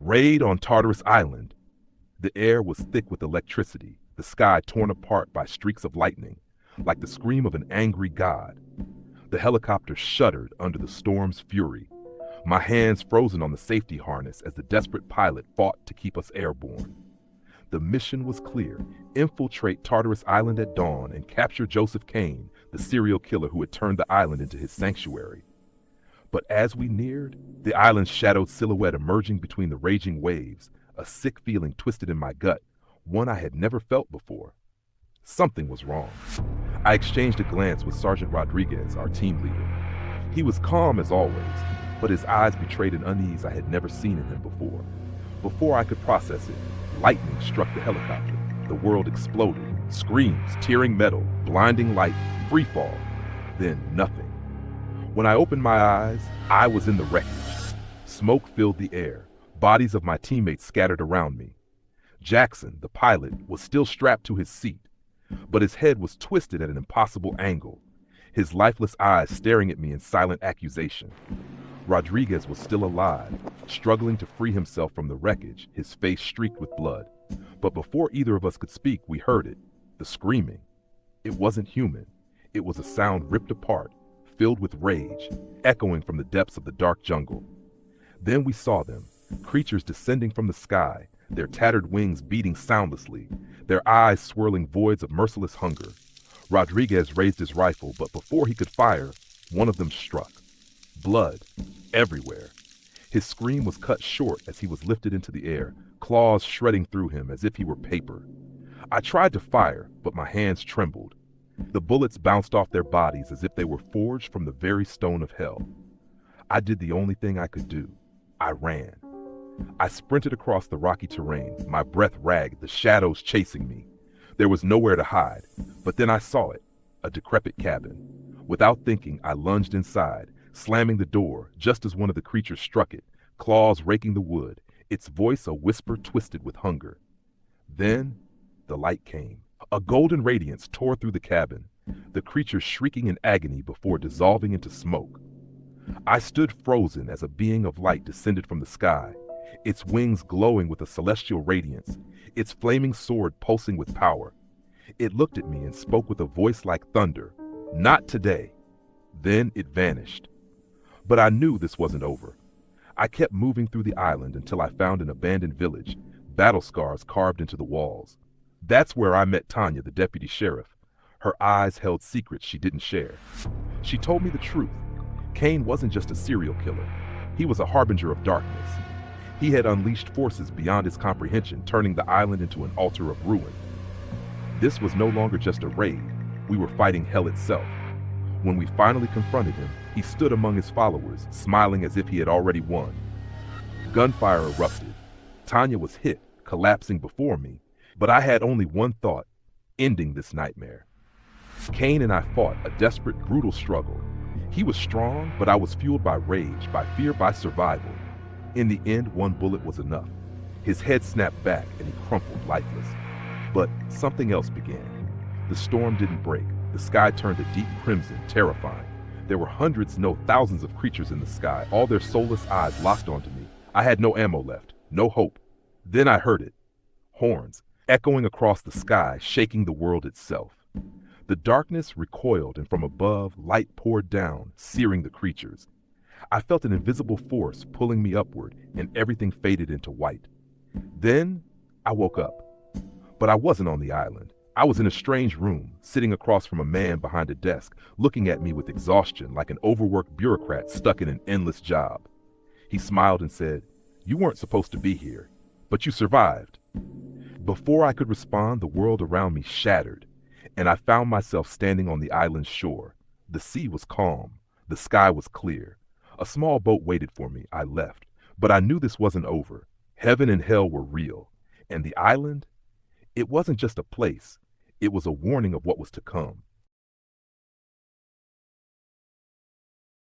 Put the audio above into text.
Raid on Tartarus Island. The air was thick with electricity, the sky torn apart by streaks of lightning, like the scream of an angry god. The helicopter shuddered under the storm's fury, my hands frozen on the safety harness as the desperate pilot fought to keep us airborne. The mission was clear: infiltrate Tartarus Island at dawn and capture Joseph Kane, the serial killer who had turned the island into his sanctuary. But as we neared, the island's shadowed silhouette emerging between the raging waves, a sick feeling twisted in my gut, one I had never felt before. Something was wrong. I exchanged a glance with Sergeant Rodriguez, our team leader. He was calm as always, but his eyes betrayed an unease I had never seen in him before. Before I could process it, lightning struck the helicopter. The world exploded. Screams, tearing metal, blinding light, free fall. Then nothing. When I opened my eyes, I was in the wreckage. Smoke filled the air. Bodies of my teammates scattered around me. Jackson, the pilot, was still strapped to his seat, but his head was twisted at an impossible angle, his lifeless eyes staring at me in silent accusation. Rodriguez was still alive, struggling to free himself from the wreckage, his face streaked with blood. But before either of us could speak, we heard it, the screaming. It wasn't human. It was a sound ripped apart, filled with rage, echoing from the depths of the dark jungle. Then we saw them, creatures descending from the sky, their tattered wings beating soundlessly, their eyes swirling voids of merciless hunger. Rodriguez raised his rifle, but before he could fire, one of them struck. Blood, everywhere. His scream was cut short as he was lifted into the air, claws shredding through him as if he were paper. I tried to fire, but my hands trembled. The bullets bounced off their bodies as if they were forged from the very stone of hell. I did the only thing I could do. I ran. I sprinted across the rocky terrain, my breath ragged, the shadows chasing me. There was nowhere to hide, but then I saw it, a decrepit cabin. Without thinking, I lunged inside, slamming the door just as one of the creatures struck it, claws raking the wood, its voice a whisper twisted with hunger. Then the light came. A golden radiance tore through the cabin, the creature shrieking in agony before dissolving into smoke. I stood frozen as a being of light descended from the sky, its wings glowing with a celestial radiance, its flaming sword pulsing with power. It looked at me and spoke with a voice like thunder. Not today. Then it vanished. But I knew this wasn't over. I kept moving through the island until I found an abandoned village, battle scars carved into the walls. That's where I met Tanya, the deputy sheriff. Her eyes held secrets she didn't share. She told me the truth. Kane wasn't just a serial killer. He was a harbinger of darkness. He had unleashed forces beyond his comprehension, turning the island into an altar of ruin. This was no longer just a raid. We were fighting hell itself. When we finally confronted him, he stood among his followers, smiling as if he had already won. Gunfire erupted. Tanya was hit, collapsing before me, but I had only one thought: ending this nightmare. Kane and I fought a desperate, brutal struggle. He was strong, but I was fueled by rage, by fear, by survival. In the end, one bullet was enough. His head snapped back and he crumpled lifeless. But something else began. The storm didn't break. The sky turned a deep crimson, terrifying. There were hundreds, no thousands of creatures in the sky, all their soulless eyes locked onto me. I had no ammo left, no hope. Then I heard it. Horns, echoing across the sky, shaking the world itself. The darkness recoiled, and from above, light poured down, searing the creatures. I felt an invisible force pulling me upward, and everything faded into white. Then I woke up. But I wasn't on the island. I was in a strange room, sitting across from a man behind a desk, looking at me with exhaustion like an overworked bureaucrat stuck in an endless job. He smiled and said, "You weren't supposed to be here, but you survived." Before I could respond, the world around me shattered, and I found myself standing on the island's shore. The sea was calm. The sky was clear. A small boat waited for me. I left. But I knew this wasn't over. Heaven and hell were real. And the island? It wasn't just a place. It was a warning of what was to come.